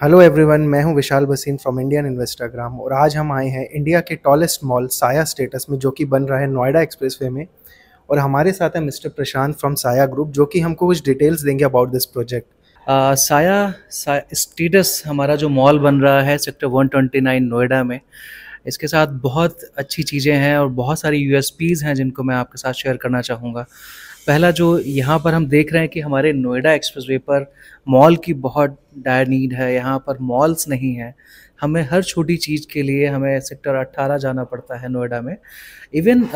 Hello everyone, मैं हूं विशाल बसीन फ्रॉम इंडियन इन्वेस्टाग्राम और आज हम आए हैं इंडिया के टॉलेस्ट मॉल साया स्टेटस में, जो कि बन रहा है नोएडा एक्सप्रेसवे में। और हमारे साथ है मिस्टर प्रशांत फ्रॉम साया ग्रुप, जो कि हमको कुछ डिटेल्स देंगे अबाउट दिस प्रोजेक्ट। स्टेटस हमारा जो मॉल बन रहा है सेक्टर 129 नोएडा में, इसके साथ बहुत अच्छी चीज़ें हैं और बहुत सारी यूएसपीज़ हैं जिनको मैं आपके साथ शेयर करना चाहूँगा। पहला जो यहाँ पर हम देख रहे हैं कि हमारे नोएडा एक्सप्रेसवे पर मॉल की बहुत डायर नीड है। यहाँ पर मॉल्स नहीं हैं। हमें हर छोटी चीज़ के लिए हमें सेक्टर 18 जाना पड़ता है नोएडा में। इवन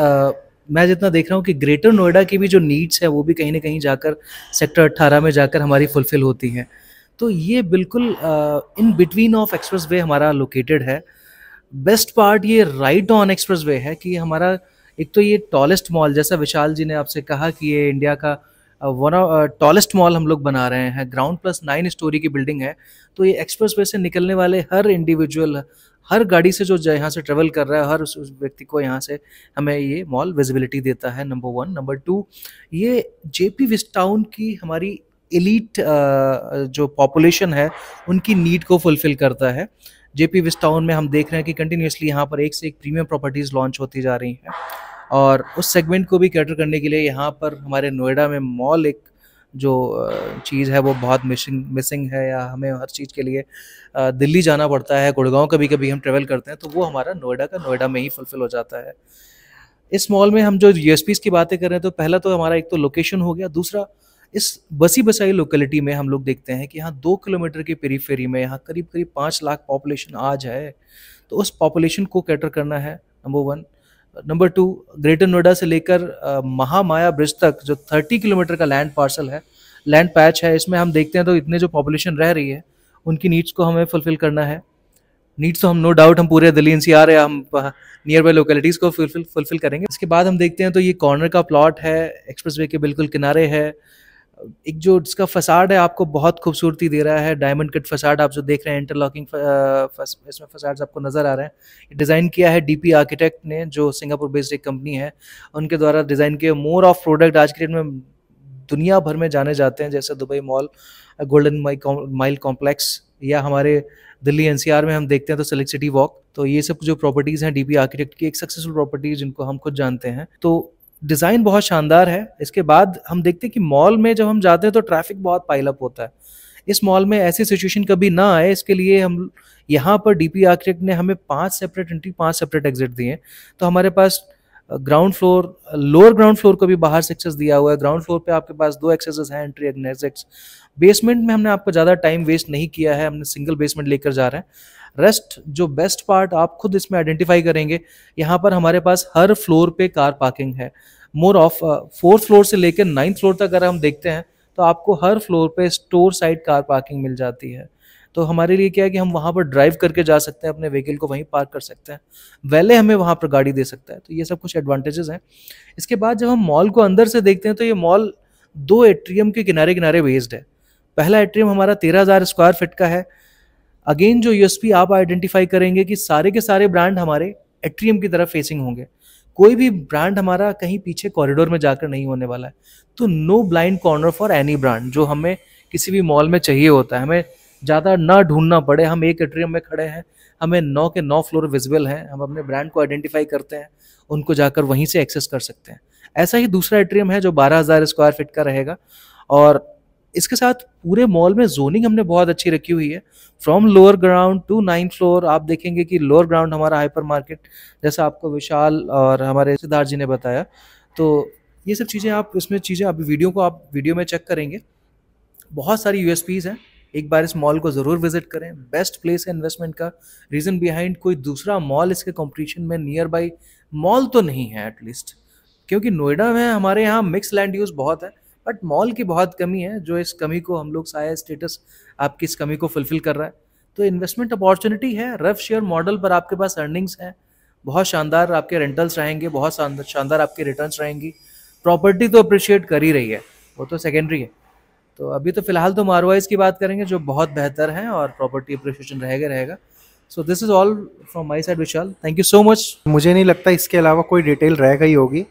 मैं जितना देख रहा हूँ कि ग्रेटर नोएडा की भी जो नीड्स है वो भी कहीं न कहीं जाकर सेक्टर 18 में जाकर हमारी फुलफ़िल होती हैं। तो ये बिल्कुल इन बिटवीन ऑफ एक्सप्रेसवे हमारा लोकेटेड है। बेस्ट पार्ट ये राइट ऑन एक्सप्रेसवे है कि हमारा एक तो ये टॉलेस्ट मॉल, जैसा विशाल जी ने आपसे कहा कि ये इंडिया का वन ऑफ टॉलेस्ट मॉल हम लोग बना रहे हैं। ग्राउंड प्लस 9 स्टोरी की बिल्डिंग है। तो ये एक्सप्रेसवे से निकलने वाले हर इंडिविजुअल, हर गाड़ी से जो यहाँ से ट्रेवल कर रहा है, हर उस व्यक्ति को यहाँ से हमें ये मॉल विजिबिलिटी देता है, नंबर वन। नंबर टू, ये जेपी विस्टाउन की हमारी एलीट जो पॉपुलेशन है उनकी नीड को फुलफिल करता है। जेपी विस्टाउन में हम देख रहे हैं कि कंटिन्यूसली यहाँ पर एक से एक प्रीमियम प्रॉपर्टीज़ लॉन्च होती जा रही हैं और उस सेगमेंट को भी कैटर करने के लिए यहाँ पर हमारे नोएडा में मॉल एक जो चीज़ है वो बहुत मिसिंग है। या हमें हर चीज़ के लिए दिल्ली जाना पड़ता है, गुड़गांव कभी कभी हम ट्रेवल करते हैं, तो वो हमारा नोएडा का नोएडा में ही फुलफिल हो जाता है। इस मॉल में हम जो यूएसपीज़ की बातें कर रहे हैं, तो पहला तो हमारा एक तो लोकेशन हो गया। दूसरा, इस बसी बसाई लोकेलिटी में हम लोग देखते हैं कि यहाँ 2 किलोमीटर की पेरीफेरी में यहाँ करीब करीब 5 लाख पॉपुलेशन आज है। तो उस पॉपुलेशन को कैटर करना है, number one. Number two, greater Noida से लेकर महामाया ब्रिज तक जो 30 किलोमीटर का लैंड पार्सल है, लैंड पैच है, इसमें हम देखते हैं तो इतने जो पॉपुलेशन रह रही है उनकी नीड्स को हमें फुलफिल करना है। नीड्स तो हम नो डाउट हम पूरे दिल्ली एनसीआर या हम नियर बाय लोकेलिटीज़ को फुलफिल करेंगे। इसके बाद हम देखते हैं तो ये कॉर्नर का प्लॉट है, एक्सप्रेसवे के बिल्कुल किनारे है। एक जो इसका फसाड है आपको बहुत खूबसूरती दे रहा है। डायमंड कट फसाड आप जो देख रहे हैं, इंटरलॉकिंग इसमें फसाड्स आपको नज़र आ रहे हैं। डिज़ाइन किया है डीपी आर्किटेक्ट ने, जो सिंगापुर बेस्ड एक कंपनी है, उनके द्वारा डिज़ाइन किया। मोर ऑफ प्रोडक्ट आज के डेट में दुनिया भर में जाने जाते हैं, जैसे Dubai mall, golden mile complex, या हमारे दिल्ली एनसीआर में हम देखते हैं तो सिलेक्ट सिटी वॉक। तो ये सब जो प्रॉपर्टीज़ हैं डीपी आर्किटेक्ट की, एक सक्सेसफुल प्रॉपर्टीज़ जिनको हम खुद जानते हैं। तो डिज़ाइन बहुत शानदार है। इसके बाद हम देखते हैं कि मॉल में जब हम जाते हैं तो ट्रैफिक बहुत पाइल अप होता है। इस मॉल में ऐसी सिचुएशन कभी ना आए, इसके लिए हम यहाँ पर डीपी आर्किटेक्ट ने हमें 5 सेपरेट एंट्री, 5 सेपरेट एग्जिट दिए हैं। तो हमारे पास ground floor, lower ground floor को भी बाहर से एक्सेस दिया हुआ है। ग्राउंड फ्लोर पे आपके पास 2 एक्सेसेस हैं, एंट्री एंड एग्जिट्स। बेसमेंट में हमने आपको ज़्यादा टाइम वेस्ट नहीं किया है, हमने सिंगल बेसमेंट लेकर जा रहे हैं। रेस्ट जो बेस्ट पार्ट आप खुद इसमें आइडेंटिफाई करेंगे, यहाँ पर हमारे पास हर फ्लोर पे कार पार्किंग है। मोर ऑफ 4th फ्लोर से लेकर 9th फ्लोर तक अगर हम देखते हैं तो आपको हर फ्लोर पे स्टोर साइड कार पार्किंग मिल जाती है। तो हमारे लिए क्या है कि हम वहाँ पर ड्राइव करके जा सकते हैं, अपने व्हीकल को वहीं पार्क कर सकते हैं, वैले हमें वहाँ पर गाड़ी दे सकता है। तो ये सब कुछ एडवांटेजेस हैं। इसके बाद जब हम मॉल को अंदर से देखते हैं तो ये मॉल 2 एट्रियम के किनारे किनारे बेस्ड है। पहला एट्रियम हमारा 13,000 स्क्वायर फीट का है। अगेन जो यूएसपी आप आइडेंटिफाई करेंगे कि सारे के सारे ब्रांड हमारे एट्रियम की तरफ फेसिंग होंगे। कोई भी ब्रांड हमारा कहीं पीछे कॉरिडोर में जाकर नहीं होने वाला है। तो no blind corner for any brand, जो हमें किसी भी मॉल में चाहिए होता है। हमें ज़्यादा ना ढूंढना पड़े, हम एक एट्रियम में खड़े हैं, हमें 9 के 9 फ्लोर विजिबल हैं, हम अपने ब्रांड को आइडेंटिफाई करते हैं, उनको जाकर वहीं से एक्सेस कर सकते हैं। ऐसा ही दूसरा एट्रियम है जो 12,000 स्क्वायर फीट का रहेगा। और इसके साथ पूरे मॉल में जोनिंग हमने बहुत अच्छी रखी हुई है। From lower ground to 9th floor आप देखेंगे कि लोअर ग्राउंड हमारा हाइपर मार्केट, जैसा आपको विशाल और हमारे सिद्धार्थ जी ने बताया। तो ये सब चीज़ें आप इसमें चीज़ें आप वीडियो में चेक करेंगे। बहुत सारी यूएसपीज़ हैं। एक बार इस मॉल को ज़रूर विजिट करें। बेस्ट प्लेस है इन्वेस्टमेंट का। रीज़न बिहाइंड कोई दूसरा मॉल इसके कंपटीशन में नियर बाई मॉल तो नहीं है एटलीस्ट, क्योंकि नोएडा में हमारे यहाँ मिक्स लैंड यूज़ बहुत है, बट मॉल की बहुत कमी है। जो इस कमी को हम लोग साया स्टेटस आपकी इस कमी को फुलफिल कर रहा है। तो इन्वेस्टमेंट अपॉर्चुनिटी है। रेफ शेयर मॉडल पर आपके पास अर्निंग्स हैं, बहुत शानदार आपके रेंटल्स रहेंगे, बहुत शानदार आपके रिटर्न्स रहेंगी। प्रॉपर्टी तो अप्रिशिएट कर ही रही है, वो तो सेकेंडरी है। तो अभी तो फिलहाल तो मारवाइज की बात करेंगे जो बहुत बेहतर हैं, और प्रॉपर्टी अप्रिशिएशन रहेगा। So this is all from my side Vishal, thank you so much. मुझे नहीं लगता इसके अलावा कोई डिटेल रह गई होगी।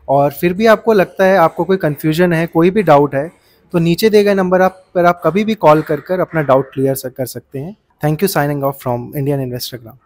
और फिर भी आपको लगता है, आपको कोई कन्फ्यूजन है, कोई भी डाउट है, तो नीचे दिए गए नंबर पर आप कभी भी कॉल कर अपना डाउट क्लियर कर सकते हैं। Thank you. Signing off from Indian इन्वेस्टरग्राम।